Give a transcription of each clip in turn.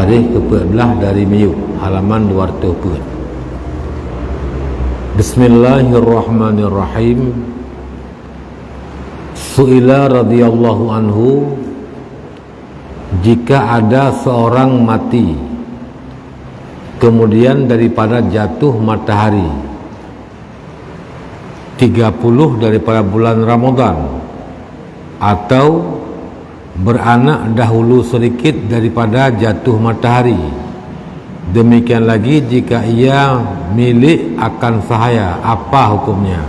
tarikh ke-14 dari Minggu, halaman 200. Bismillahirrahmanirrahim. Su'ila radhiyallahu anhu, jika ada seorang mati kemudian daripada jatuh matahari 30 daripada bulan Ramadan, atau beranak dahulu sedikit daripada jatuh matahari, demikian lagi jika ia milik akan sahaya, apa hukumnya?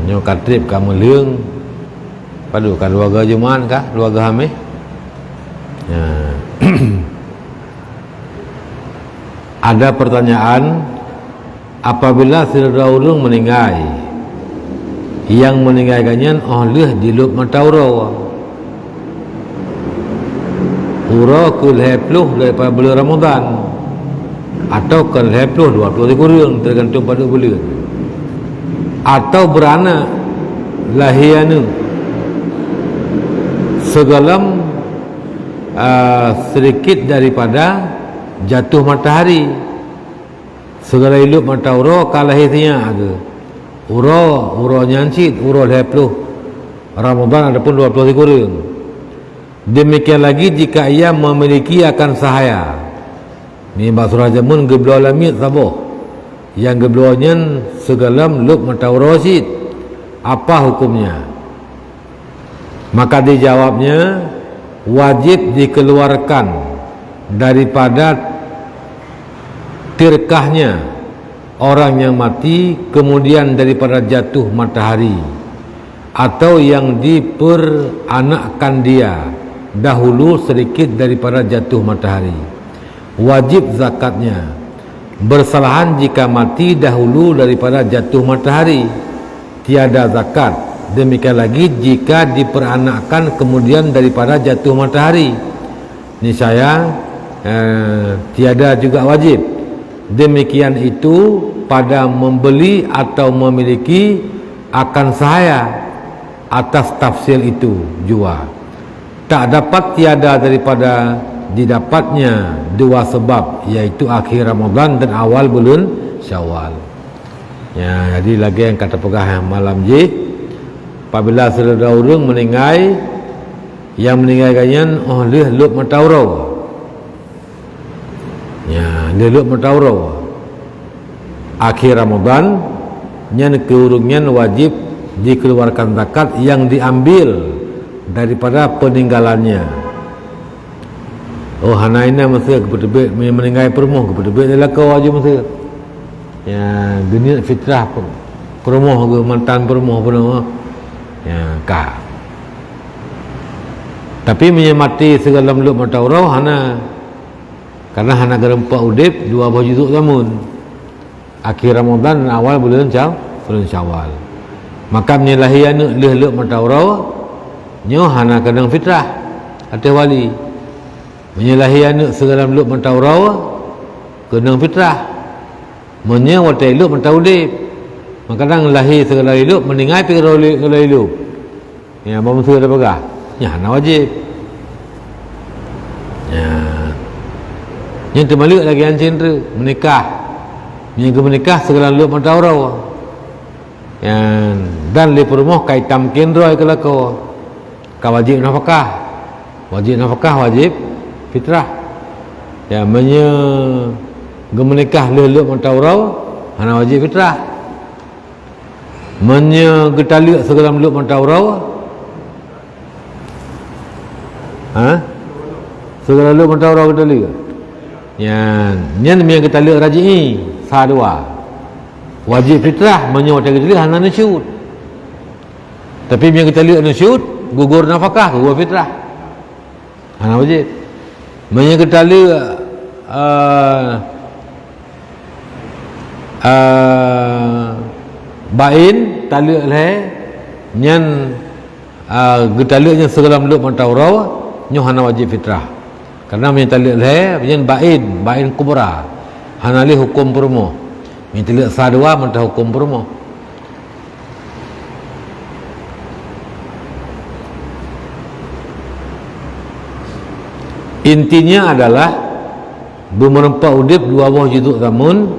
Nyo katrip kamu leung padu kan keluarga Jumaan kah keluarga Hamid. Ada pertanyaan, apabila saudara ulung meninggal, yang meninggalkannya oleh diluk mataura ura ke 20 daripada bulan Ramadan atau ke 20 kurang tergantung pada bulan, atau beranak lahianu segalam sedikit daripada jatuh matahari, segala hidup mataura kalahirnya ada ura nyancit ura 20 Ramadan adapun 20 kurang. Demikian lagi jika ia memiliki akan sahaya, ni basrah jamun geblau lamit saboh yang geblaunya segalam luk mataura sid, apa hukumnya? Maka dijawabnya, wajib dikeluarkan daripada tirkahnya orang yang mati kemudian daripada jatuh matahari, atau yang diperanakkan dia dahulu sedikit daripada jatuh matahari. Wajib zakatnya. Bersalahan jika mati dahulu daripada jatuh matahari, tiada zakat. Demikian lagi jika diperanakkan kemudian daripada jatuh matahari, niscaya tiada juga wajib. Demikian itu pada membeli atau memiliki akan sahaya. Atas tafsir itu jua tak dapat tiada daripada didapatnya dua sebab, iaitu akhir Ramadan dan awal bulan Syawal. Ya, jadi lagi yang kata pegah malam je, apabila saudara urang meninggal, yang meninggalkannya oleh luk mataura, ya luk mataura akhir Ramadan, nyan keurungnya wajib dikeluarkan zakat yang diambil daripada peninggalannya. Oh, hana ini masa kepedebit meninggal permoh kepedebit adalah kau aja masa ya dunia fitrah permoh ke mantan permoh pun ya kah. Tapi menyemati segala meluk mataura hana, karena hana gerempak udip 2 baju tu zamun akhir Ramadan dan awal bulan Syawal. Maka menyalahi anak leluk mataura nyo hana kadang fitrah atau wali, menyalahi anak segala leluk mataura kadang fitrah, menyewat leluk mataudip, maka kadang lahir segala leluk meninggal pergi segala leluk ya bangsa ada pegah ya hana wajib ya. Yang terbalik lagi ancin tu menikah, yang menikah segala leluk mataura dan li permoh kaitam kendroi kalau kau wajib nafkah, wajib fitrah ya. Menikah leluk mataura hana wajib fitrah, getalik segala leluk mataura segala leluk mataura getalik ya. Nyan getalik raji'i sadua wajib fitrah, menyuat getalik hana nasyud. Tapi yang getalik nasyud gugur nafkah, gugur fitrah hana wajib. Menyang getalik bain talik leh nyan getaliknya segala meluk mataura nyo hana wajib fitrah, karena menyang talik leh nyan bain kubra hana li hukum permoh, menyang talik sadua mentah hukum permoh. Intinya adalah bermerempat udip 12 juzuk Zamun,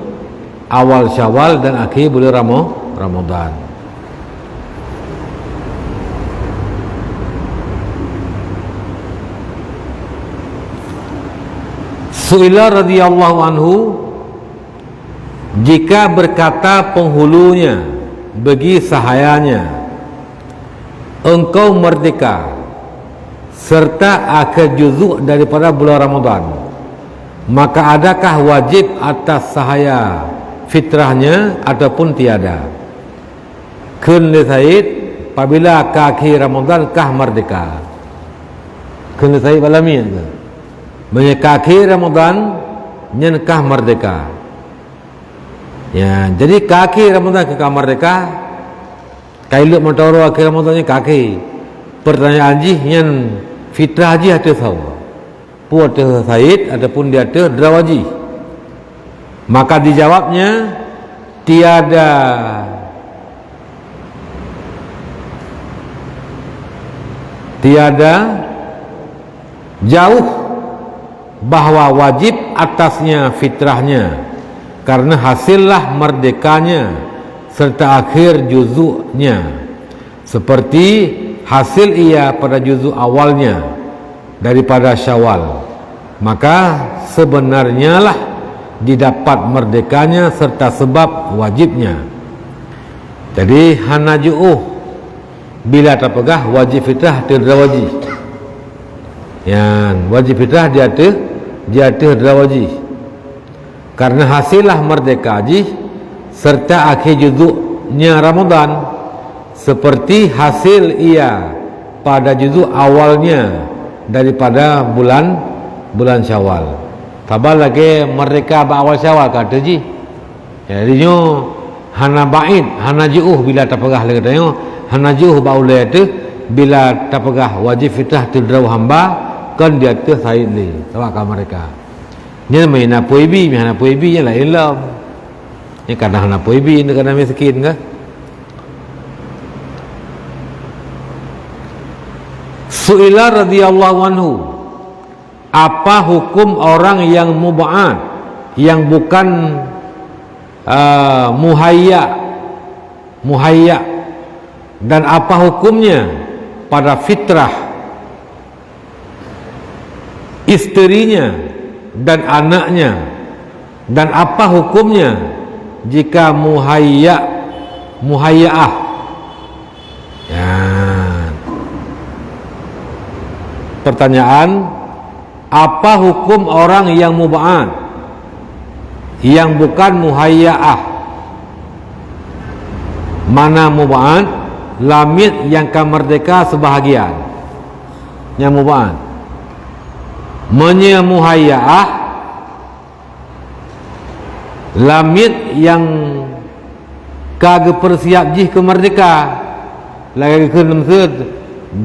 awal Syawal dan akhir bulan Ramadan. Su'ila radhiyallahu anhu, jika berkata penghulunya bagi sahayanya, engkau merdeka serta akhir juzuk daripada bulan Ramadan, maka adakah wajib atas sahaya fitrahnya ataupun tiada? Kun li Said, apabila ke akhir Ramadan kah merdeka? Kun li Said balamin ke? Ke akhir Ramadan nyen kah merdeka? Ya, jadi ke akhir Ramadan ke merdeka. Kailuk mentoro akhir Ramadan ni kaki. Pertanyaan ji nyen fitrah ji ada tahu. Pu ada Said ataupun dia ada Drawaji. Maka dijawabnya tiada jauh bahawa wajib atasnya fitrahnya, karena hasillah merdekanya serta akhir juzuknya, seperti hasil ia pada juzuk awalnya daripada Syawal. Maka sebenarnya lah didapat merdekanya serta sebab wajibnya. Jadi hana ju'uh bila terpegah wajib fitrah terdawaji. Yang wajib fitrah dia terdawaji karena hasillah merdeka haji serta akhir juzuknya Ramadan, seperti hasil ia pada juzuk awalnya daripada bulan Syawal. Tabal lagi merdeka awal Syawal kata ji. Jadinya hana ba'id, hana ju'uh bila terpegah lagi tanya, hana ju'uh ba'ulai itu bila terpegah wajib fitrah terdaw hamba kan dia tu Said ni tawakal mereka. Ni main apa ibi, main apa ibi nya lah ilmu. Ni kadang apa ibi, ni kadang miskin ke? Su'ila radhiyallahu anhu, apa hukum orang yang muba'ad, yang bukan muhayya, dan apa hukumnya pada fitrah isterinya dan anaknya, dan apa hukumnya jika muhayyaah? Ya. Pertanyaan, apa hukum orang yang muba'ad, yang bukan muhayyaah? Mana muba'ad? Lamit yang merdeka sebahagian. Yang muba'ad. Muhayyaah, lamit yang kagak persiap jih ke merdeka, lagi ke nemsud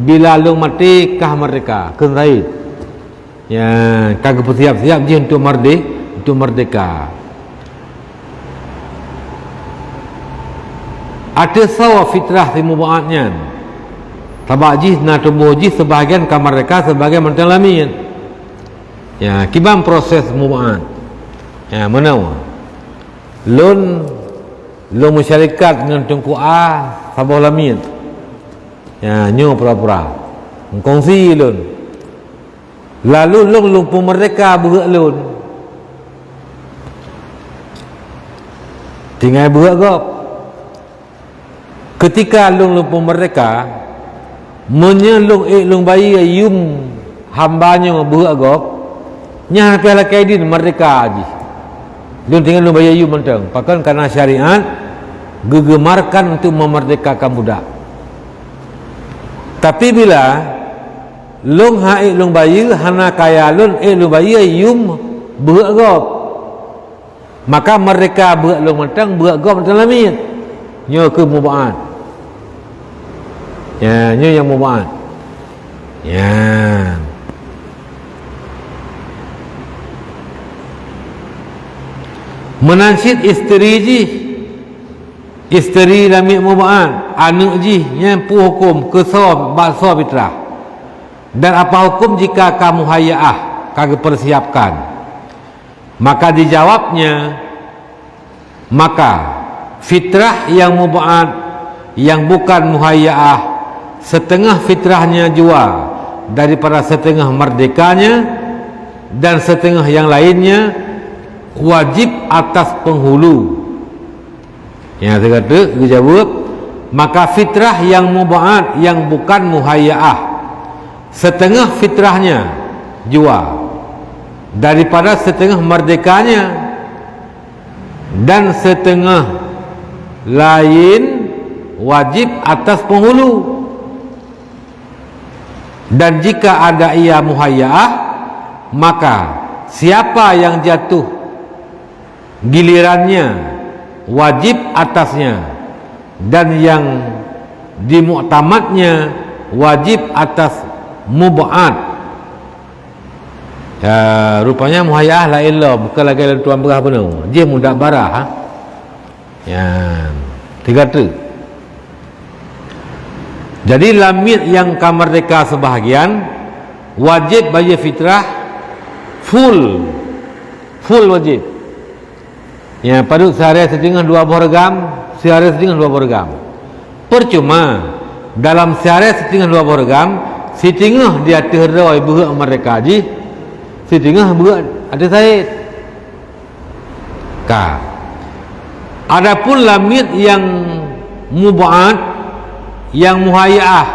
bila long mati kah merdeka ke Said. Ya, kagak persiap jih untuk merdeka. Ada sawa fitrah si mubaatnya. Tabak jih na tumbuh jih sebahagian ke merdeka, sebahagian mentang lamit. Ya, kibam proses mubaat. Ya, mana? Lun masyarakat dengan tungku sabah lamit. Ya, nyo pura-pura. Kongsi lun. Lalu lun pun merdeka buat lun. Tinggal buat gop. Ketika lun pun merdeka, menyelung lung bayi yum hambanya buat gop. Nya piala kaidin merdeka aji. Dia tinggal lu bayi mentang. Pakan karena syariat gegemarkan untuk memerdekakan budak. Tapi bila long haik long bayi hana kaya lun long bayi yum buat gop, maka mereka buat long mentang buat gop mentang lamit. Nyo ke mubaat. Ya, nyo yang mubaat. Ya. Menansid isteri lamit muba'an, anak ji yang pu hukum kesawab baksa fitrah. Dan apa hukum jika kamu hayaah? kagak persiapkan. Maka dijawabnya, maka fitrah yang mub'ad, yang bukan muhayyaah, setengah fitrahnya jua daripada setengah merdekanya, dan setengah yang lainnya wajib atas penghulu. Yang saya kata, dia jawab, maka fitrah yang mub'ad, yang bukan muhayyaah, setengah fitrahnya jua daripada setengah merdekanya, dan setengah lain wajib atas penghulu. Dan jika ada ia muhayyaah, maka siapa yang jatuh gilirannya wajib atasnya, dan yang dimuktamadnya wajib atas mub'ad. Ya, rupanya muhayyaah la ilah, bukan lagi dalam tuan berah penuh. Dia mudah barah. Ha? Ya, tiga tu. Jadi lamit yang kamerdeka sebahagian wajib bagi fitrah full wajib. Ya, pada sehari setengah 2 bergam, sehari setengah 2 bergam. Percuma dalam sehari setengah 2 bergam, setengah dia terroi berhak mereka ji. Setengah berat ada Said. Adapun lamit yang mub'ad, yang muhayyaah,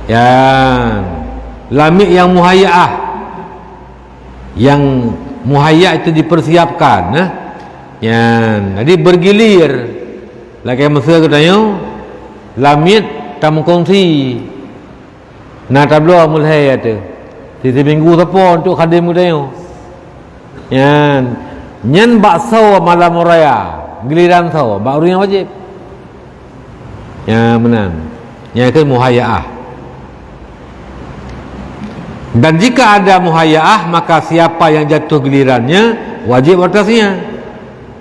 ya, lamit yang muhayyaah, yang muhayya itu dipersiapkan, ya, jadi bergilir. Lagi masa katanya lamit tamu kongsi. Nah tablo mulai ada. Di minggu siapa untuk khadim katanya. Ya, nyen bakso malam raya, giliran saw, baru yang wajib. Ya menang. Yang itu muhayyaah. Dan jika ada muhayyaah, maka siapa yang jatuh gilirannya wajib atasnya,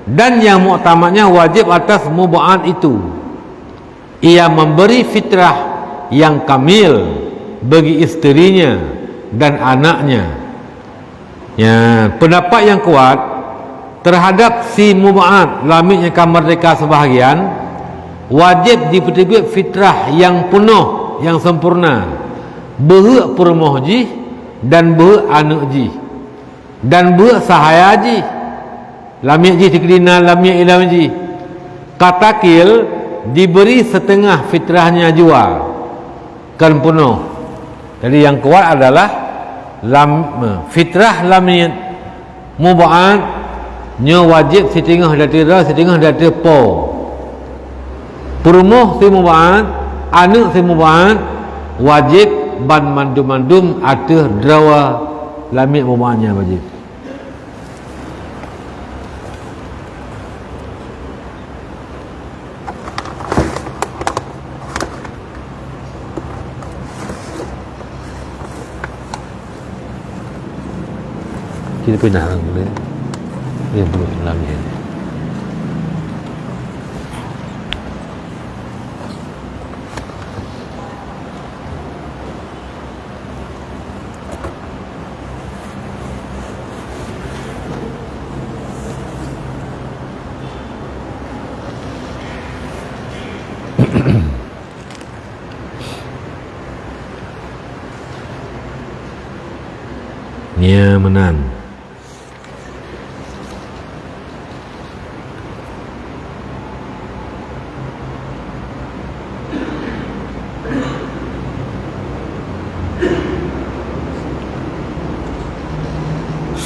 dan yang muktamadnya wajib atas mub'ad itu. Ia memberi fitrah yang kamil bagi isterinya dan anaknya. Ya, pendapat yang kuat terhadap si mub'ad, lamitnya kamerdeka sebahagian, wajib dipeteguk fitrah yang penuh, yang sempurna, berhak permoh ji, dan berhak anak ji, dan berhak sahaya ji. Lamit ji dikelina lamit ilam ji. Katakil diberi setengah fitrahnya jua, kan penuh. Jadi yang kuat adalah fitrah lamit mub'ad nya wajib setengah dari ra, setengah dari po. Permoh si mub'ad, anak si mub'ad wajib ban mandum-mandum atau drawa lamit mub'adnya wajib. Kita pindah boleh. Dia belum lamit. Nya menang.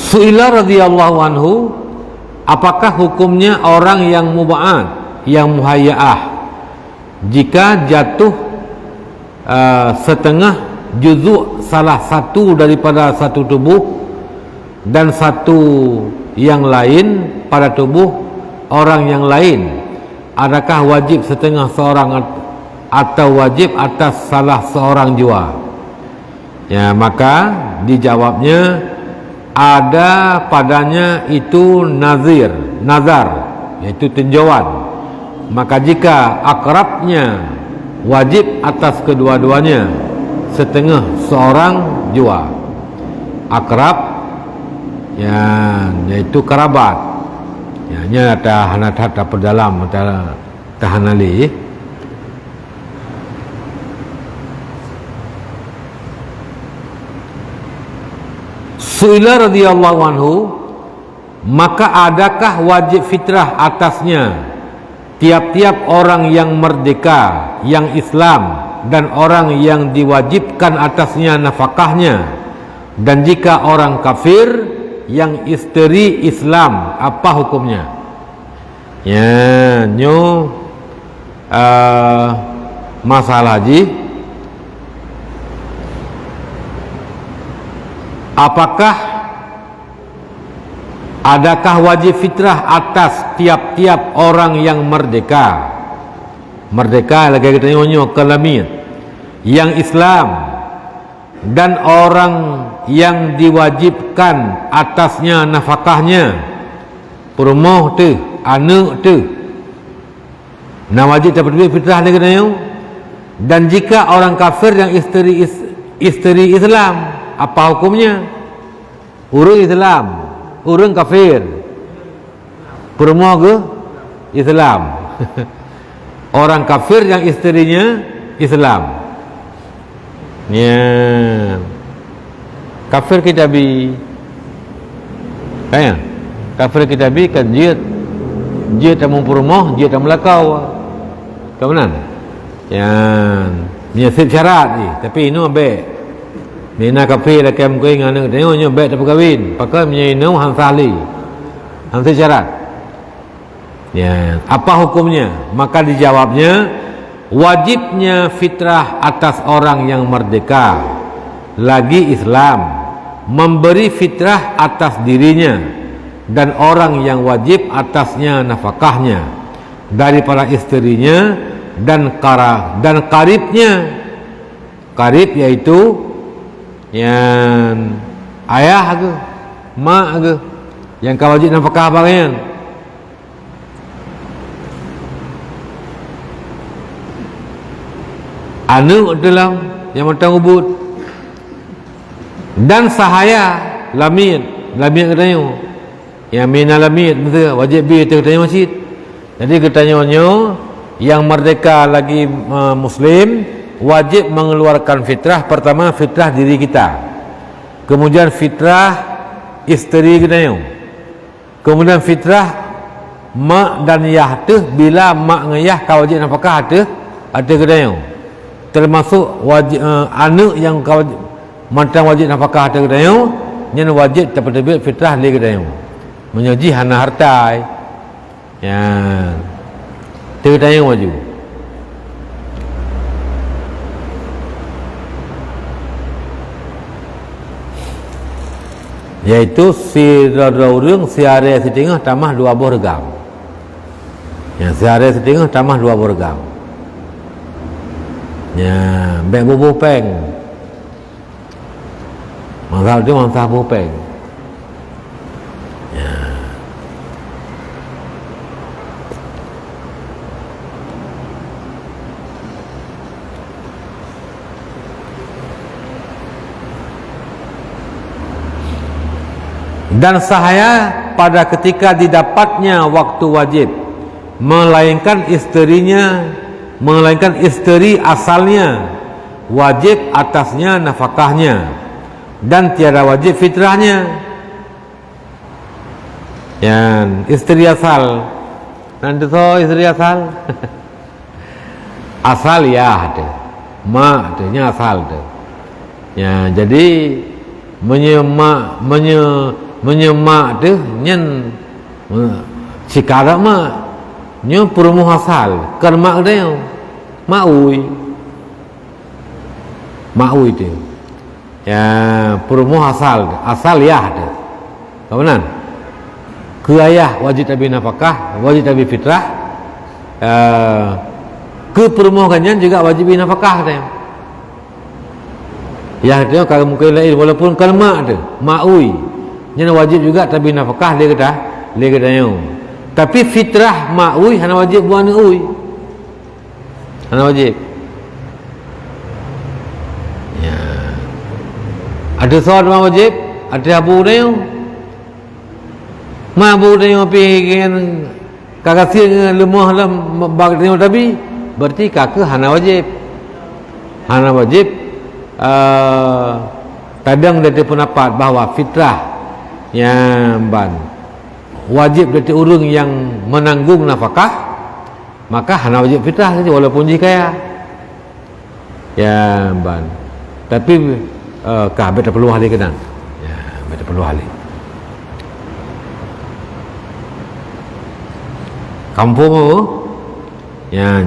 Su'ila radhiyallahu anhu, apakah hukumnya orang yang mub'ad, yang muhayyaah, jika jatuh setengah juzuk salah satu daripada satu tubuh dan satu yang lain pada tubuh orang yang lain, adakah wajib setengah seorang atau wajib atas salah seorang jua? Ya, maka dijawabnya ada padanya itu nazar, yaitu tinjauan. Maka jika akrabnya wajib atas kedua-duanya setengah seorang jua. akrab, ya, iaitu kerabat. Ya, nya ada hanat perdalam antara tahanali. Su'ila radhiyallahu anhu, maka adakah wajib fitrah atasnya tiap-tiap orang yang merdeka, yang Islam, dan orang yang diwajibkan atasnya nafkahnya, dan jika orang kafir yang isteri Islam, apa hukumnya? Ya, nyo masalah haji. Apakah adakah wajib fitrah atas tiap-tiap orang yang merdeka? Merdeka lagi kita nyo kelamin, yang Islam, dan orang yang diwajibkan atasnya nafkahnya, perumoh tu, anak tu, nak wajib dapat fitrah lagi kita nyo. Dan jika orang kafir yang isteri Islam, apa hukumnya? Urang Islam, urang kafir, perumoh ke Islam. Orang kafir yang isterinya Islam. Ya, kafir kitabi, kan? Kafir kitabi kan dia tamu perumoh, dia tamu lakau, kawanan. Yang menyesat syarat ni, tapi ini ambek. Mina kafir lah kem kau ingat nak tengok nyo baik tak berkahwin, pakai menyinau hansali, hansal syarat. Ya, apa hukumnya? Maka dijawabnya, wajibnya fitrah atas orang yang merdeka, lagi Islam, memberi fitrah atas dirinya, dan orang yang wajib atasnya nafkahnya daripada isterinya dan karibnya. Karib yaitu yang ayah ke, mak ke, yang kau wajib nafkah bagian. Anak dalam yang matang ubud, dan sahaya lamid katanya, yang mina lamid betul wajib bi katanya masjid. Jadi katanya yang merdeka lagi muslim wajib mengeluarkan fitrah. Pertama fitrah diri kita, kemudian fitrah isteri kita, kemudian fitrah mak dan yah tu. Bila mak ngayah kau wajib nafkah ada kita, termasuk wajib anak yang kau mantang wajib nafkah ada kita, yang wajib dapat terbit fitrah li kita, menyaji hana harta ya kita yang wajib. Yaitu si raurung si area setengah tambah 2 buah regam. Ya, si area setengah tambah 2 buah regam. Ya, baik bubuh peng. Masa tu masa bubuh peng. Ya. Dan sahaya pada ketika didapatnya waktu wajib, melainkan isteri asalnya, wajib atasnya nafkahnya dan tiada wajib fitrahnya. Yang isteri asal, nanti so isteri asal asal ya ada, mak adanya asal ada. Ya, jadi menyemak tu nyen cikara mak nyo perumoh asal kermak dia maui tu ya perumoh asal ya ada kawanan ke ayah wajib tabi nafkah, wajib tabi fitrah, ke perumoh kanyan juga wajib nafkah dia. Ya dia kalau mungkin lain walaupun kermak tu maui yang wajib juga tapi nafkah dia kata yo. Tapi fitrah ma'ui hana wajib buat ui. Hana wajib. Ya. Ada soal wajib ada abu dia abu dia pengen kagasi lemah lam bag dia tapi berarti kakak hana wajib kadang dia pendapat bahawa fitrah yang wajib dari orang yang menanggung nafkah, maka hana wajib fitrah saja walaupun dia kaya. Ya, tapi beta perlu ahli kenang. Ya, beta perlu ahli. Kampung apa? Ya.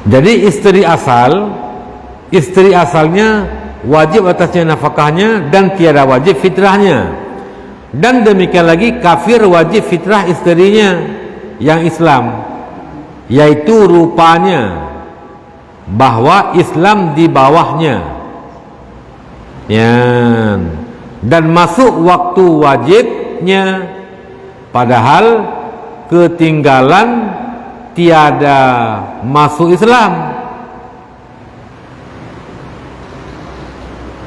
Jadi isteri asalnya wajib atasnya nafkahnya dan tiada wajib fitrahnya. Dan demikian lagi kafir wajib fitrah isterinya yang Islam, yaitu rupanya bahwa Islam di bawahnya. Ya. Dan masuk waktu wajibnya padahal ketinggalan tiada masuk Islam.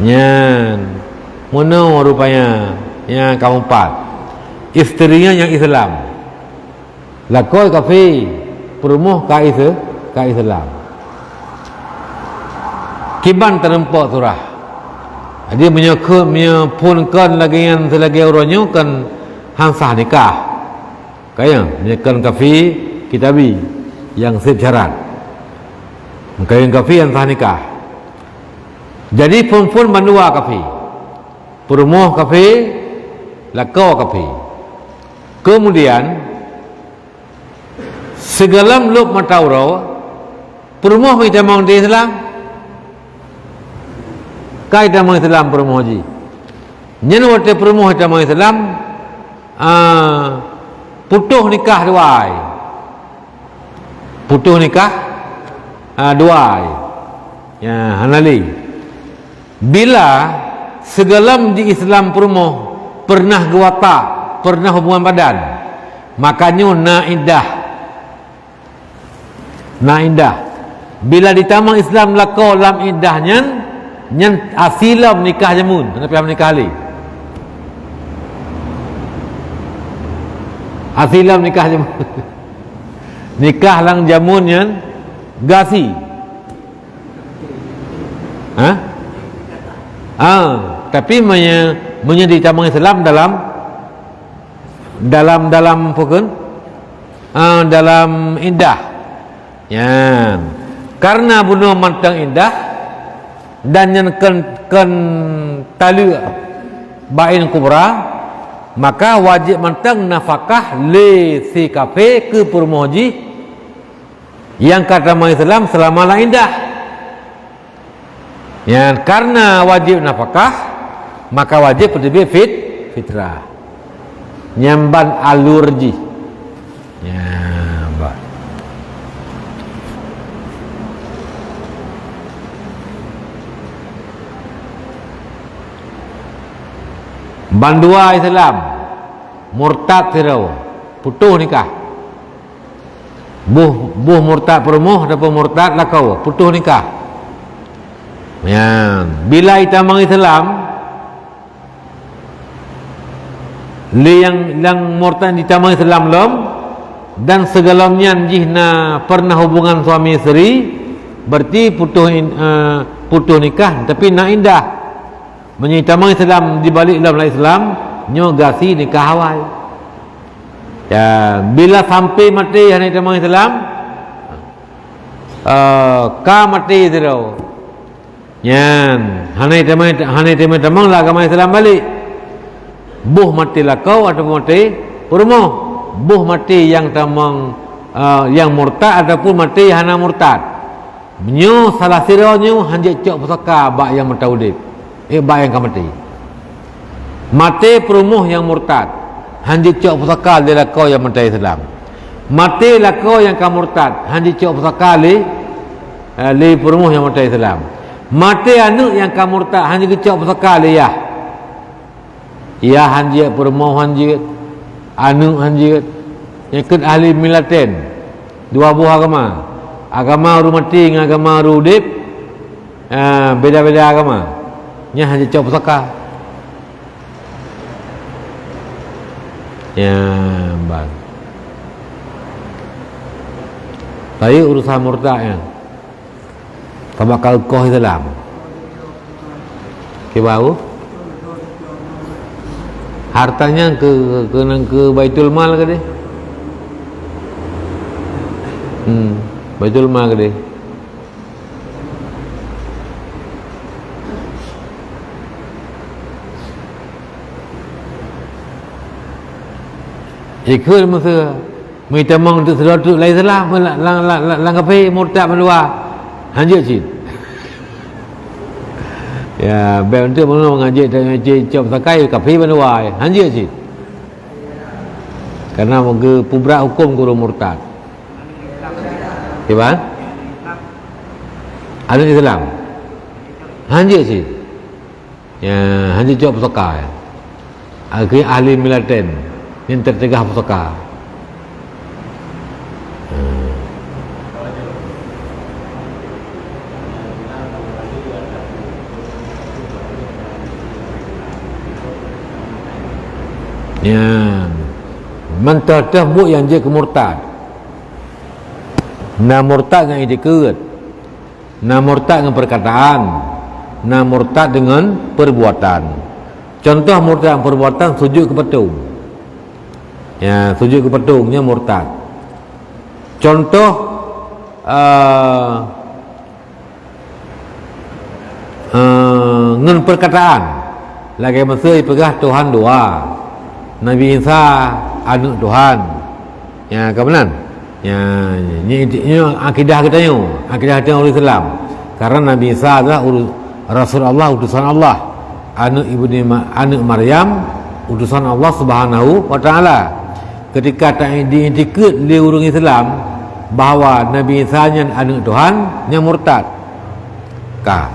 Nyan mana rupanya yang keempat, isterinya yang Islam, lakoi kafe perumuh ka Islam kiban terempak surah dia menyepunkan lagi yang selagi orangnya kan hansah nikah kaya menyekan kafe kitabi yang syarat mungkin kafe yang sah nikah. Jadi pun mandua kafe perumuh kafe lakau kafe kemudian segalam luk mataurau perumuh kita mau di Islam kaidah mau Islam perumuh haji nyen wate perumuh kita mau Islam putuh nikah duai ya hanali bila segalam di Islam perumuh pernah gewata, pernah hubungan badan, makanya naidah. Bila ditamang Islam lakau lam idahnya, nyen asilam nikah jamun, kenapa menikah ali? Asilam nikah jamun, nikah lang jamun nyen gasi, tapi menjadi tamang Islam dalam pokon dalam indah ya karena bunuh mantang indah dan yang ken tali bain kubra maka wajib mantang nafkah le si kafe ke permoji yang kata Islam selama indah ya karena wajib nafkah maka wajib berdiri fitrah nyamban alurji ya mbak bandua Islam murtad tirau putuh nikah buh murtad perumuh ataupun murtad lakau putuh nikah ya bila itamang Islam yang murtad ditamang Islam lom dan segalamnya jihna pernah hubungan suami isteri berarti putuh nikah tapi nak indah menyitamang Islam dibalik dalam Islam nyogasi nikah awal ya bila sampai mati hanya tamang Islam ka mati terau nyan hanya tamang lah agama Islam balik buh mati lakau atau mati perumuh buh mati yang tamang yang murtad ataupun mati hana murtad nyo salah sironyo hanjek cok pusaka bak yang mutaudib bak yang mati perumuh yang murtad hanjek cok pusaka di lakau yang mati Islam mati lakau yang kamurtad hanjek cok pusaka li perumuh yang mati Islam mati anu yang kamurtad hanjek cok pusaka li ya hanjir perumuh hanjir anu hanjir ikut ahli milaten dua buah agama rumati dengan agama rudip beda-beda agama nya hanya cop pusaka ya bang. Tapi urusan murtad ya tabakal koh Islam ke bau hartanya ke Baitul Mal ke deh Baitul Mal ke deh ikut masa minta mong untuk sedot lain salah lang kafe murtad melua hanjut cik ya baik untuk mengaji dan ngaji cop sakai kafe melua hanjut cik karena moga pubrak hukum guru murtad Iban ada Islam hanjut cik ya hanjut cop sakai ahli militan yang tertegah pusaka ya mentah bu yang je kemurtad na murtad dengan itikad na murtad dengan perkataan na murtad dengan perbuatan. Contoh murtad perbuatan sujud ke patung ya sujud ke patungnya murtad. Contoh ngen perkataan lagi masa pegah Tuhan dua Nabi Isa anak Tuhan ya kebenaran ya ini akidah kita orang Islam karena Nabi Isa adalah Rasul Allah utusan Allah anak Maryam utusan Allah Subhanahu wa taala. Ketika tak diintikad di orang Islam bahawa Nabi Isa nya anak Tuhan nya murtad ka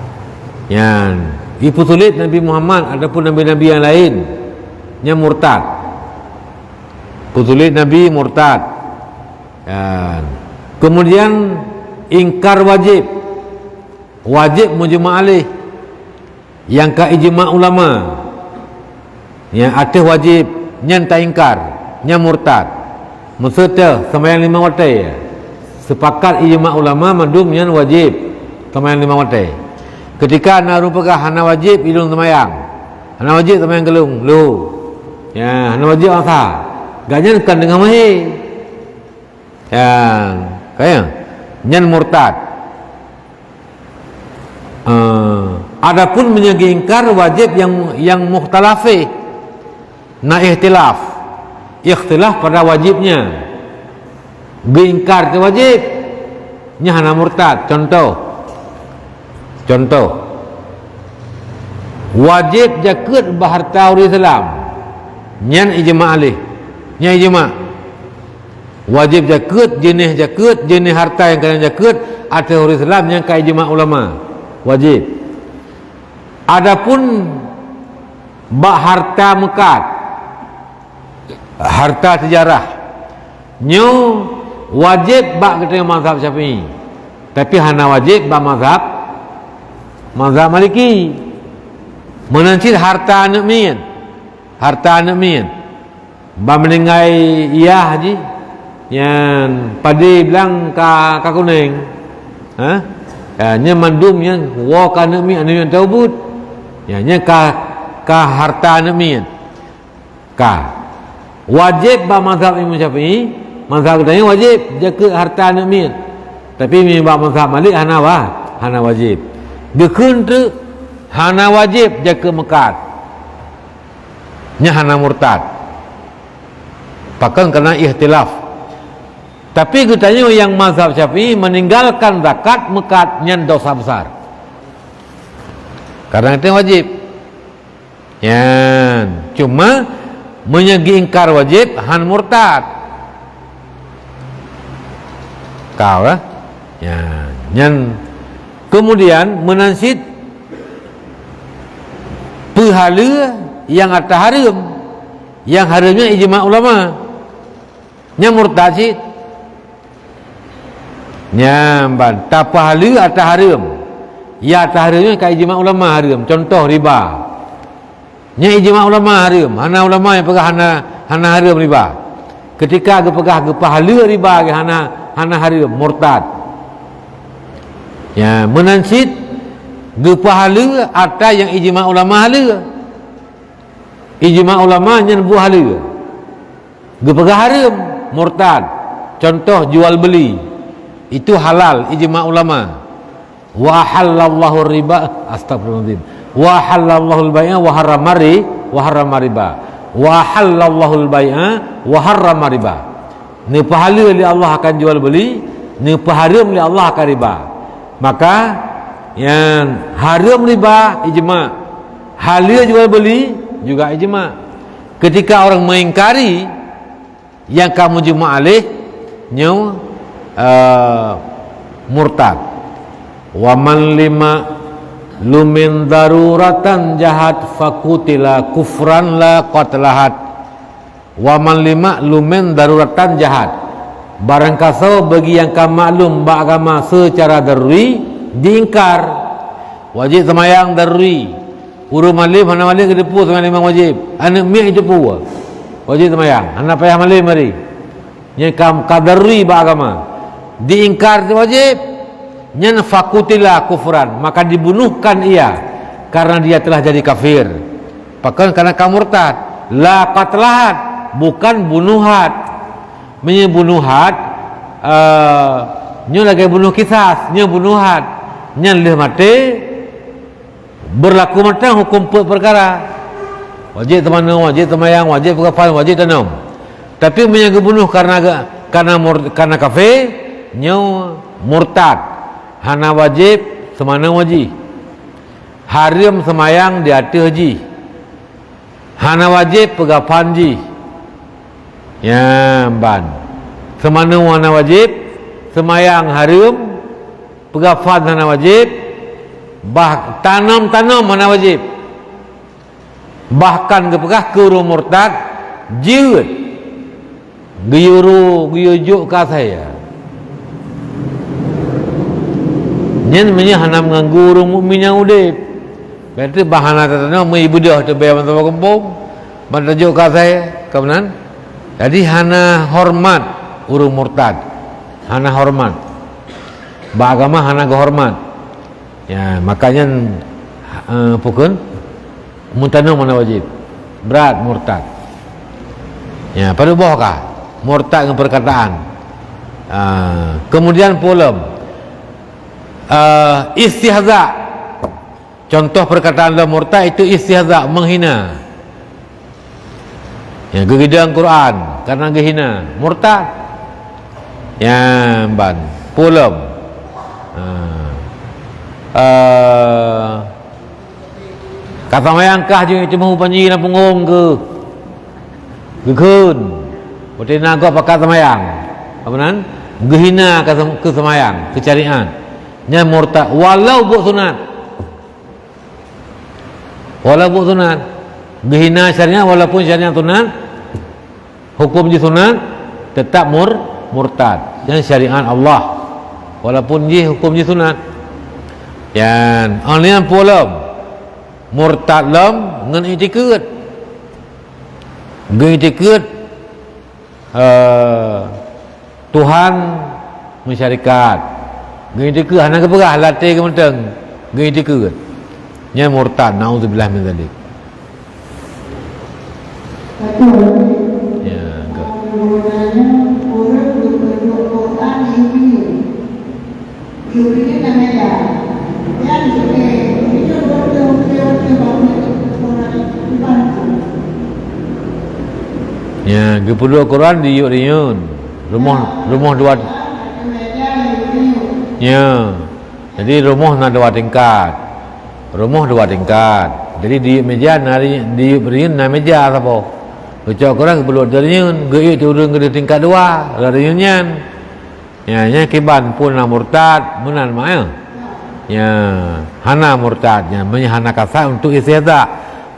yang diputulit Nabi Muhammad ataupun nabi-nabi yang lain nya murtad putulit Nabi murtad ya. Kemudian ingkar wajib mujma' alih yang ka ijma' ulama yang atas wajib nyan tak ingkar nya murtad maksudnya sembahyang 5 waktu sepakat ijma' ulama madum nyan wajib sembahyang 5 waktu ketika nak rupakan hana wajib ilung sembahyang hana wajib sembahyang gelung lu ya hana wajib asa gaknya kan dengan mahir ya kaya nyan murtad. Adapun menyegingkar wajib yang mukhtalafi na ikhtilaf pada wajibnya gingkar ke wajib nya hana murtad. Contoh wajib zakat baharta orang Islam nyan ijma' alih nya ijma' wajib zakat jenis harta yang kena zakat atas orang Islam yang ka ijma' ulama wajib. Adapun harta mekat harta sejarah nyo wajib bak kita mazhab Syafi'i tapi hana wajib bak mazhab Maliki menancit harta anak mian ba menengai iya haji yang padi bilang ka kuning nya mandum yang wa kana mi anu yang taubut ya nya ka harta anak mian ka wajib ba mazhab Imam Syafi'i mazhab kita wajib jaga harta anak mian tapi mi ba mazhab Malik hana wajib dekeun tu hana wajib jaga mekat nya hana murtad pakan kena ikhtilaf. Tapi katanya yang mazhab Syafi'i meninggalkan zakat mekat nyan dosa besar karena itu wajib ya cuma menyegi ingkar wajib han murtad kau lah ya nyan kemudian menansid pahala yang atas haram yang haramnya ijma' ulama nya murtad sih nyamban tak pahala atas haram Ya tahrimnya ka ijma ulama haram. Contoh riba. Nya ijma ulama haram. Hana ulama yang pegah hana haram riba. Ketika ge pegah ge pahala riba ge hana haram murtad. Ya menansid ge pahala ada yang ijma ulama hala. Ijma ulama nyen bu hala. Ge pegah haram murtad. Contoh jual beli itu halal ijma ulama. Wa halallahu riba, astagfirullahaladzim, wa halallahu al-bai'a wa harrama riba, wa halallahu al-bai'a wa harrama riba. Ni pahala li Allah akan jual beli, ni haram li Allah akan riba. Maka yang haram riba ijma, halal jual beli juga ijma. Ketika orang mengingkari yang kamu jema alih nyu murtad. Wa man lima lumin daruratan jahat fakutila kufran la qatlahat. Wa man lima lumin daruratan jahat, barang kasau bagi yang kam maklum ba agama secara daruri diingkar. Wajib semayang daruri, uru malim hana malim kedepu semayang lima wajib, anak mi itu pu wajib semayang, anak payah malim mari yang kam kadaruri ba agama diingkar wajib. Nyan fakutila kufran, maka dibunuhkan ia karena dia telah jadi kafir. Bahkan karena kamu murtad. La qatlahat, bukan bunuhat. Menyebunuhat nyu lagi bunuh kisas, nyu bunuhat. Nyan leh mati berlaku matang hukum perkara. Wajib temanang, wajib temayang, wajib kafan, wajib tanam. Tapi menyaga bunuh karena kafir, nyu murtad. Hana wajib semana wajib, haram semayang di hati haji, hana wajib pegafan ji ya ban semana hana wajib semayang haram, pegafan hana wajib, tanam hana wajib, bahkan kepegah kuru murtad jiut guyujuk ka saya. Nyen menya hanam nganggu urang mukmin yang udip. Berarti bahana tatana mai budah tu bayar sama kampung. Bantajuk ka saya, kebenan. Jadi hana hormat urang murtad. Hana hormat. Ba agama hana hormat. Ya, makanya pukun muntanu mana wajib. Berat murtad. Ya, pada bawah kah? Murtad dengan perkataan. Kemudian polam. Istihza. Contoh perkataan dalam murtad itu istihza, menghina. Ya, gegedang Quran karena menghina, murtad. Ya, ban, pulam. Kata mayangkah je cuma panji na punggung ke. Gegeun. Bote naga pakai semayang. Apa nan? Gehina ke semayang, ke syariat. Nya murtad walau buat sunat, gehina syariat walaupun syariat sunat, hukum di sunat tetap murtad. Yang syariat Allah walaupun di hukum di sunat. Yang onian polam murtad lam ngan itikad Tuhan mensyarikat. Gini ke hana ke perah latih ke menteng. Gini ke nya murtad, naudzubillah min zalik. Ya, enggak. Ya, gepuluh Quran di Yuriun. Rumah dua. Ya. Jadi rumah nak dua tingkat. Jadi di meja nari di beriun na meja apa? Baca Quran perlu dariun, gei turun ke tingkat dua, dariunyan. Ya, nya kiban pun na murtad, munan mael. Ya, hana murtadnya, hana kasa untuk istihza.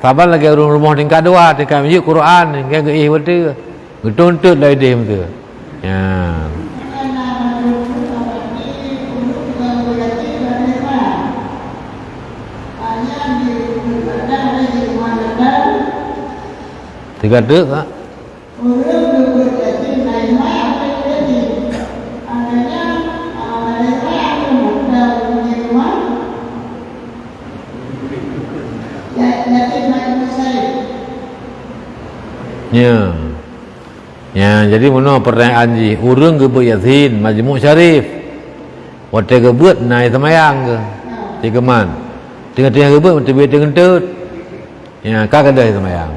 Sabar lagi rumah tingkat dua, tingkat meja Quran, yang gei betul. Getuntut lai dia betul. Ya. Tiga dek tak? Orang berbuat yatim lain apa yatim? Adanya mereka yang modal di rumah. Yatim lain besar. Ya. Ya, jadi mana pertanyaan ji? Urang ke buat yatim majmuk syarif. Waktu ke buat naik semayang ke? Tiga man. Tengah-tengah ke buat waktu biar tengah-tengah. Ya, kak ada semayang.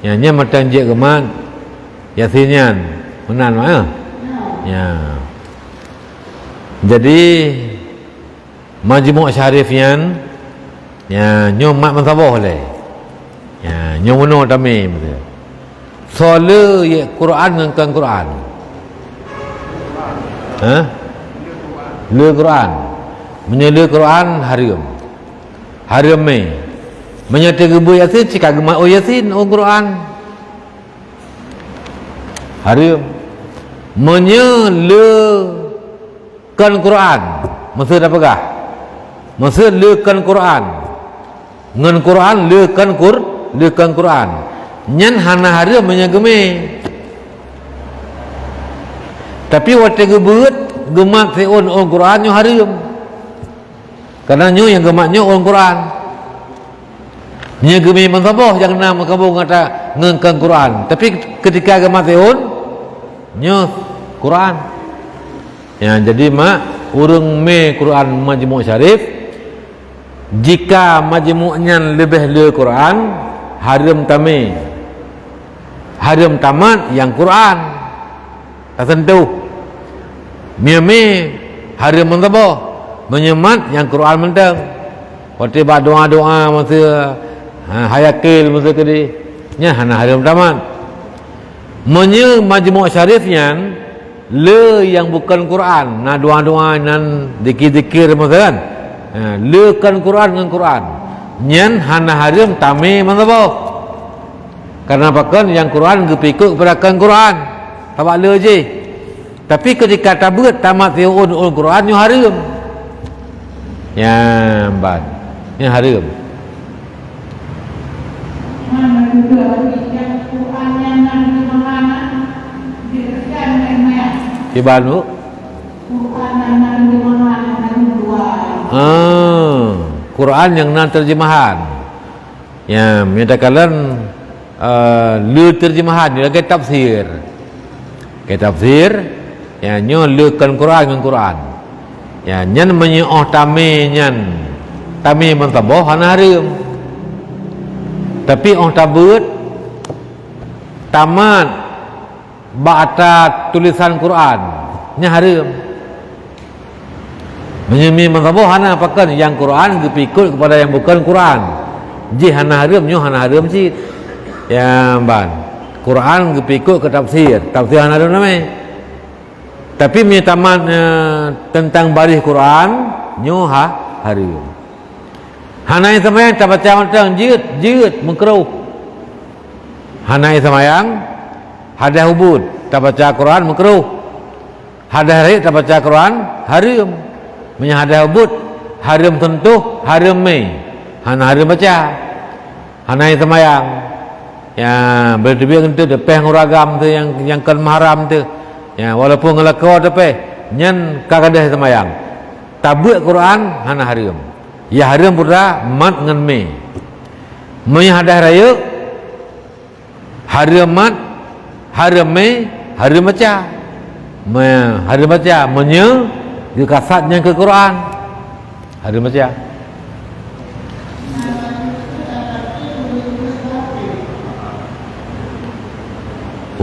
Ya, nya matang je ke man. Yasinyan menan mah ya. Jadi majmuk syarifnya ya nyo mat mansabah le. Ya, nyo mono tamim tu. Soal ye Quran dengan Quran. Ha? Le Quran. Menyele Quran haram. Haram me. Menyata gebu Yasin cakap gemak oh Yasin oh Quran. Haram menyelekan Quran maksud apa kah? Maksud lekan Quran ngan Quran lekan Quran nyan hana haram menyageme tapi waktu gebut gemak seon on Quran nyo haram karena nyo yang gemaknya on Quran nyageme mansabah jangan nama kamu kata ngengkang Quran tapi ketika gemak seon nyo Quran ya. Jadi mak urang me Quran majmuk syarif jika majmuknya lebih le Quran haram tame haram tamat yang Quran tak tentu me haram mentabah menyemat yang Quran mentang waktu doa-doa masa hayakil masa kedi nya hana haram tamat majmuk syarifnya le yang bukan Quran na doa-doa nan zikir-zikir kan le kan Quran dengan Quran nyan hana haram tame manabo karena bahkan yang Quran gepikut kepada kan Quran tak le je tapi ketika tabat tamat tiun Quran nyo haram ya ban nya haram Mana juga yang Quran yang di mana diberikan memang. Di Bandung. Quran yang di mana dua. Quran yang nan terjemahan. Ya, menyatakan le terjemahan dia ke tafsir. Ke tafsir ya nyo lekan Quran dengan Quran. Ya, nyan menyoh tame nyan. Tame mentabah hana haram. Tapi orang tabut tamat baca tulisan Quran nya haram menyemi mazhab hana apakan yang Quran dipikul kepada yang bukan Quran ji hana haram nyo hana haram cit ya ban Quran dipikul ke tafsir hana haram namanya tapi mi tamat tentang baris Quran nyo haram hanai semayang tak baca macam jut mengkeruh hanai semayang hadah hubud tak baca Quran mengkeruh hadah hari tak baca Quran haram menyahadah hubud haram tentuh haram me hana haram baca hanai semayang ya berdebih itu depeh nguragam tu yang kan mahram tu ya walaupun ngelakau depeh nyan kagadah semayang tabuk Quran hana haram ya haram pura mat ngan me hadah raya haram mat haram me haram baca haram baca dia kasatnya ke Quran haram baca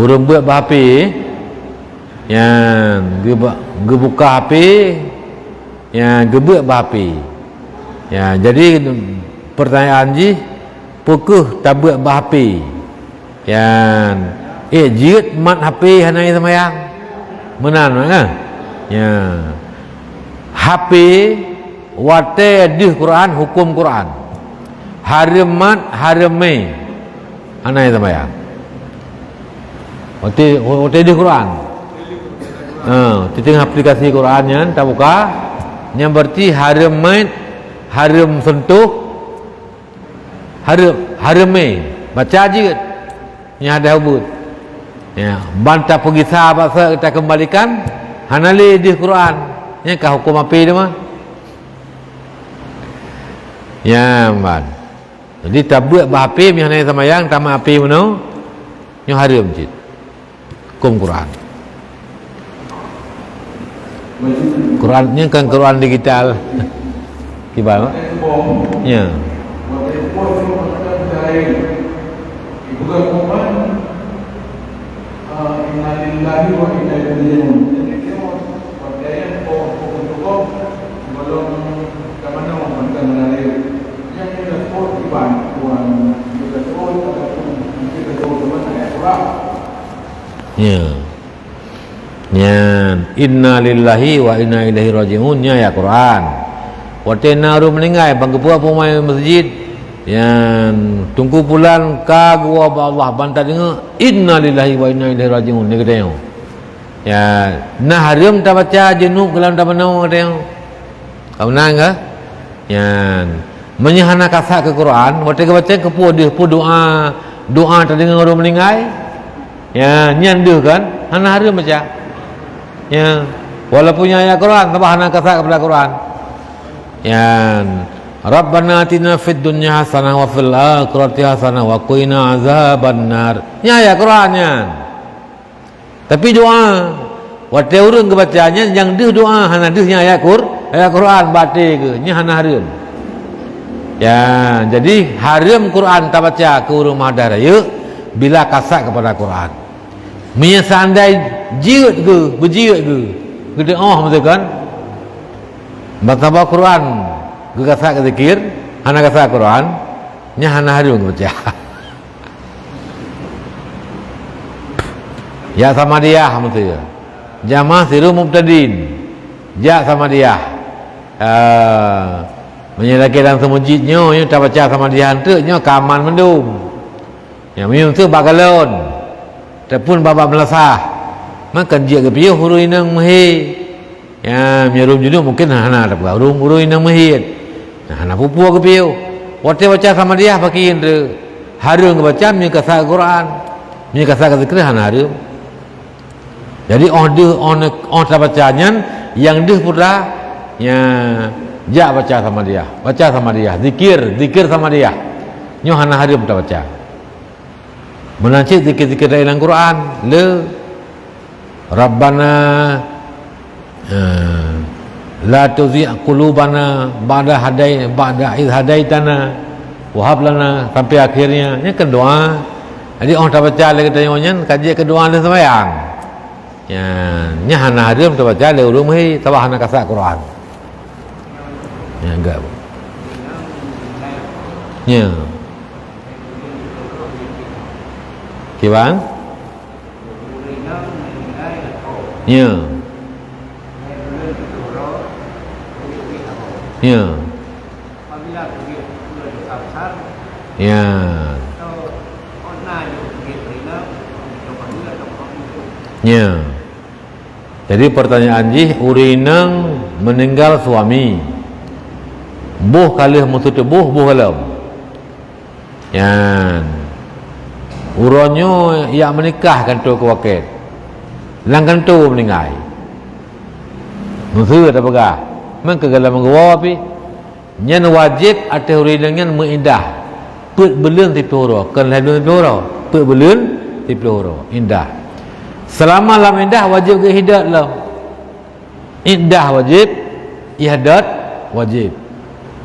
urang buat HP yang gebuka HP yang gebuat HP ya. Jadi pertanyaan ji pukul tabuk HP yang jut mat HP hanai semayang menan kan ya. HP wate di Quran hukum Quran haram mat haram me hanai semayang wate di Quran tengah aplikasi Qurannya tak buka yang berarti haram mat haram sentuh haram me baca je nya ada hubut ya bantah pergi sahabat kita kembalikan hanali di Quran nya ka hukum api dia mah ya man jadi tabuk bahapi mi hanai samayang tama api mano nya haram jid hukum Qurannya kan Quran digital gimana ya innalillahi wa inna ilaihi raji'un. Jadi kita percaya pokok-pokok belum ke mana orang mengalir. Yang kita sebut iban Tuhan, kita sebut ataupun kita sebut mana ayat Quran. Ya. Ya, inna lillahi wa inna ilaihi raji'un nya ya Quran. Waktu naru meninggal bangkepua pemain masjid yang tunggu bulan kagua Allah bantah dengar inna lillahi wa inna ilaihi raji'un ni kata ya nah haram tak baca jenub kalau tak menau kata kau nang ke ya menyahana kasak ke Quran waktu ke baca ke pu doa tak dengar orang meninggal ya nyanduh kan hana haram baca ya walaupun ayat Quran tambah hana kasak kepada Quran ya Rabbana atina fid dunya hasanah wa fil akhirati hasanah wa qina azabannar. Nya ya Qurannya. Tapi doa waktu urang kebacanya yang deuh doa hana deuhnya ayat Quran batik ke nya hana haram. Ya, jadi haram Quran tak baca ke urang madar ya bila kasak kepada Quran. Nya seandai jiut ke, berjiut ke. Gede betul kan? Baca Quran gasa zikir hana gasa Quran nya hana harum baca ya sama dia betul ya jamaah siru mubtadin ja sama dia menyelaki dalam semujidnya nya tak baca sama dia hante nya kaman mendum ya minum tu bagalon tepun babak melasah makan dia ke pieu huru inang mehi ya nyerum judul mungkin hana tak huru inang mehi nah, nak pupu ke piu. Waktu baca sama dia pakai indra. Harum ke baca mi kasar Quran. Mi kasar zikir han harum. Jadi on tak bacanya yang deh pula ya ja baca sama dia. Baca sama dia. Zikir sama dia. Nyo han harum tak baca. Menancik zikir-zikir dalam Quran. Le Rabbana la tuzi' qulubana ba'da idh hadaitana wa hab lana sampai akhirnya ini kan doa. Jadi orang tak baca lagi tanya kaji ke doa dan sembahyang. Ya, nya hana harum tak baca le urung mai tabah hana kasak Quran. Ya enggak. Ya. Kibang? Ya. Ya. Ya. Ya. Jadi pertanyaan jih urinang meninggal suami. Buh kalih mutu tebuh buh kalam. Yan. Uronyo yang menikah kan tu kewaket. Langkan tu meninggal. Mutu tak pegah. Maka kalau menggawa api nyan wajib atau urinangan mengindah put belun ti peloro kan lalu peloro put belun ti peloro indah selama lam indah wajib ke hidat lam indah wajib ihdat wajib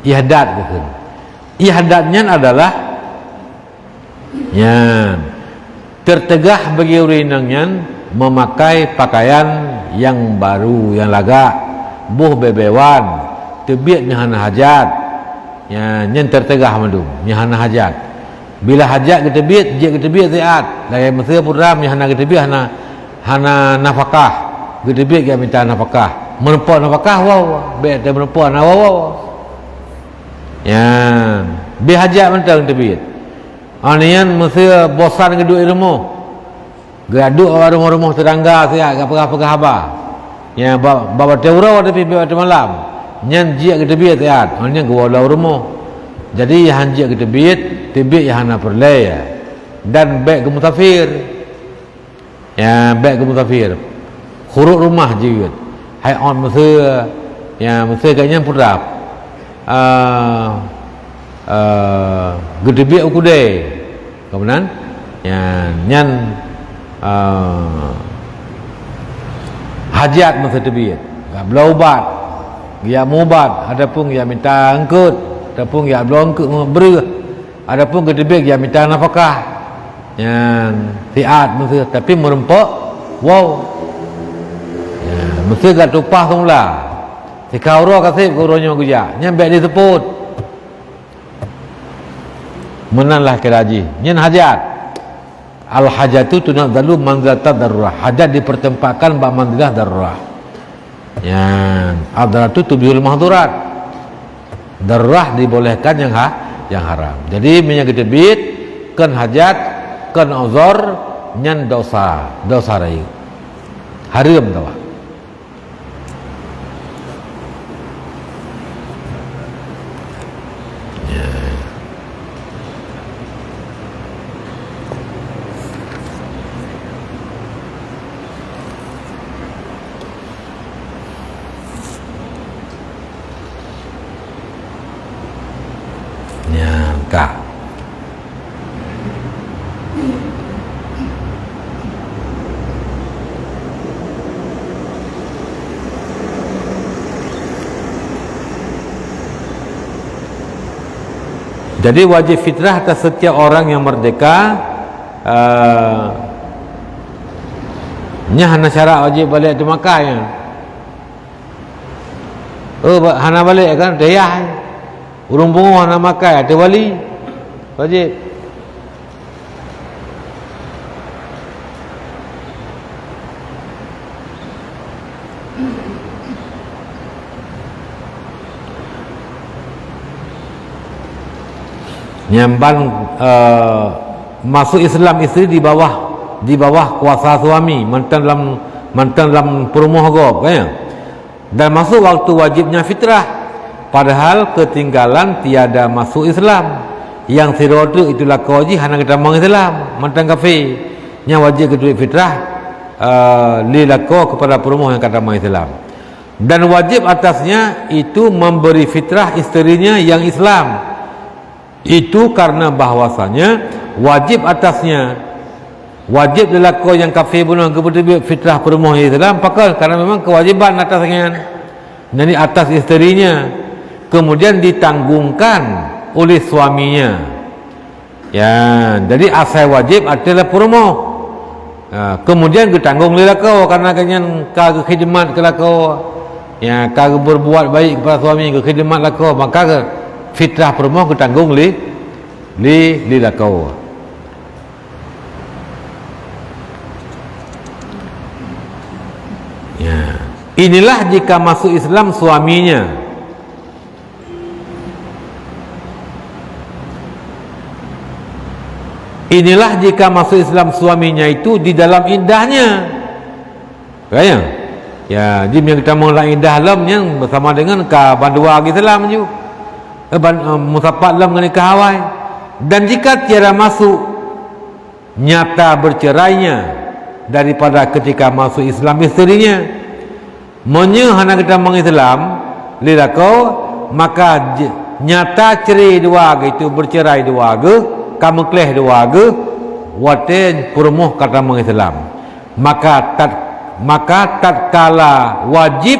ihdat ke ihdatnya adalah nyan tertegah bagi urinangan memakai pakaian yang baru yang laga buh bebewan tebiat nyahana hajat ya nyen tertegah mandum nyahana hajat bila hajat ke tebiat je ke tebiat siat dari mesir puram nyahana ke tebiat hana nafkah ke tebiat ke minta nafkah menempa nafkah wow be te menempa na wow ya be hajat mentang tebiat anian mesir bosan ke duit rumah gaduk rumah-rumah tetangga siat apa-apa haba ya bawa teura tapi pada malam nyan jia ke tebiat siat nyan gua lau rumah jadi han jia ke tebiat yang hana perlay dan beg ke musafir. Ya, beg ke musafir. Huruf rumah je. Hai on masa ya masa katnya purap. Gedebik ukudai. Kemudian ya nyan hajat masa tebit. Belaubat. Ya mubat, adapun ya minta angkut, adapun ya belum angkut ber. Adapun gedebik ya minta nafkah. Yang tiat mesti tapi merempok wow. Ya, mesti kat tupah semula. Si kauro kasih kauronya guja. Nyampe disebut. Menanlah keraji. Nyen hajat. Al hajatu tunadalu manzilata darurah. Hajat dipertempatkan bak manzilah darurah. Ya, adratu tubihul mahdurat. Darurah dibolehkan yang haram. Jadi minyak gedebit kan hajat kan uzur nyan dosa rai haram tawa. Kak. Jadi wajib fitrah atas setiap orang yang merdeka. Nya hana syarat wajib balik tu Makkah ya. Hana balik kan dayah. Urung bungo hana Makkah ada wali. Wajib. Nyamban masuk Islam isteri di bawah kuasa suami mantan dalam perumah gob kan? Dan masuk waktu wajibnya fitrah padahal ketinggalan tiada masuk Islam yang sirodu itulah kawaji hana kita mang Islam mantan kafir nya wajib kedua fitrah lilako kepada perumah yang kata mang Islam dan wajib atasnya itu memberi fitrah isterinya yang Islam. Itu karena bahwasanya wajib atasnya wajib lelaki yang kafir bunuh kepada fitrah perumah Islam pakal karena memang kewajiban atasnya jadi atas isterinya kemudian ditanggungkan oleh suaminya ya jadi asal wajib adalah perumah kemudian ditanggung lelaki karena kenyan kagak khidmat ke lelaki ya kagak berbuat baik kepada suami ke khidmat lelaki maka fitrah perumah ketanggung li lakau. Ya. Inilah jika masuk Islam suaminya. Inilah jika masuk Islam suaminya itu di dalam indahnya. Kaya? Ya, jim yang kita mulai indah lamnya bersama dengan ka bandua Islam ju. Musapat dalam menikah Hawaii dan jika tiada masuk nyata bercerainya daripada ketika masuk Islam isterinya menyehana kita mengislam lilakau maka nyata cerai dua itu bercerai dua ge kamu kleh dua ge waten perumuh kata mengislam maka tatkala wajib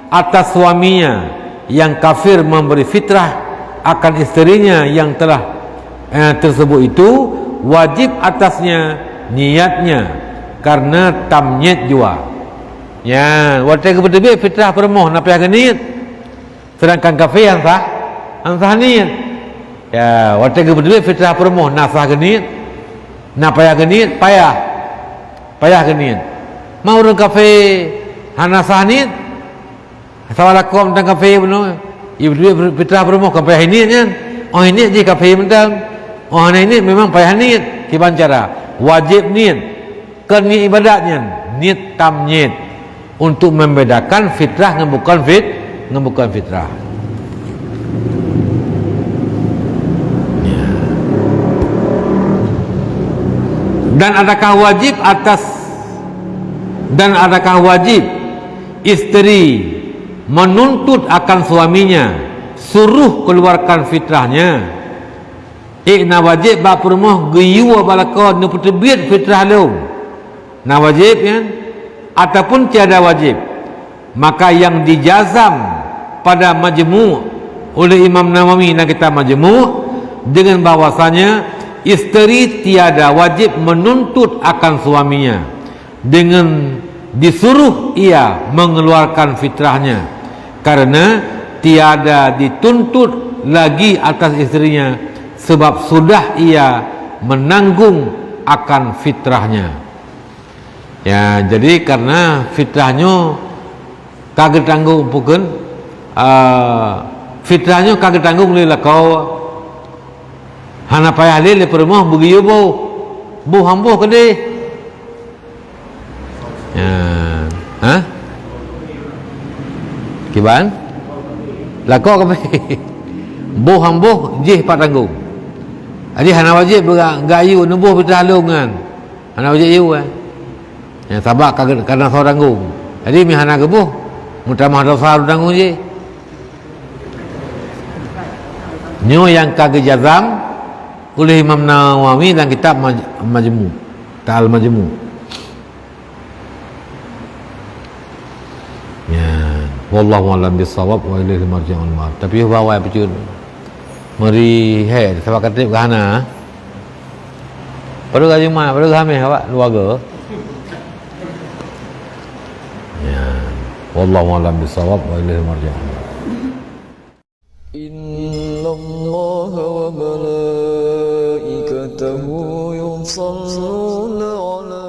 atas suaminya yang kafir memberi fitrah akan isterinya yang telah tersebut itu wajib atasnya niatnya karena tamnyet jua ya waktu kebetulan fitrah permoh napih akan niat sedangkan kafir yang sah niat ya waktu kebetulan fitrah permoh nasah akan niat napih akan niat payah akan niat mau orang kafir hana sah niat Assalamualaikum tentang kafe benar. Ibu fitrah berumah kafe ini kan. Oh ini je kafe mentang. Oh ini memang payah niat. Kiban cara wajib niat. Kan niat ibadatnya niat tamnyit untuk membedakan fitrah dengan bukan fitrah. Ya. Dan adakah wajib isteri menuntut akan suaminya suruh keluarkan fitrahnya? Na wajib ba permoh geyu balakon nu putebit fitrah lu. Na wajib kan? Ataupun tiada wajib. Maka yang dijazam pada majmu' oleh Imam Nawawi dan kitab Majmu' dengan bahwasanya isteri tiada wajib menuntut akan suaminya dengan disuruh ia mengeluarkan fitrahnya, karena tiada dituntut lagi atas istrinya sebab sudah ia menanggung akan fitrahnya. Ya, jadi karena fitrahnya kagak tanggung bukan fitrahnya kagak tanggung lila kau hana payah le permoh begitu bu hambo kede ya ha kiban lako kape bu hambo jih pak tanggung jadi hana wajib gayu nubuh fitrah lungan hana wajib yu ya sabak kagak karena sau tanggung jadi mi hana gebuh mutamah dosa tanggung je nyo yang kagak jazam oleh Imam Nawawi dalam kitab Majmu' Ta'al Majmu'. Ya, wallahu a'lam bissawab wa ilaihi marji'ul ma'ad. Tapi bawa pecun. Mari he sebab kata gana. Perlu gaji mana? Perlu kami awak keluarga. Ya, wallahu a'lam bissawab wa ilaihi marji'ul ma'ad. إن الله وملائكته يصلون على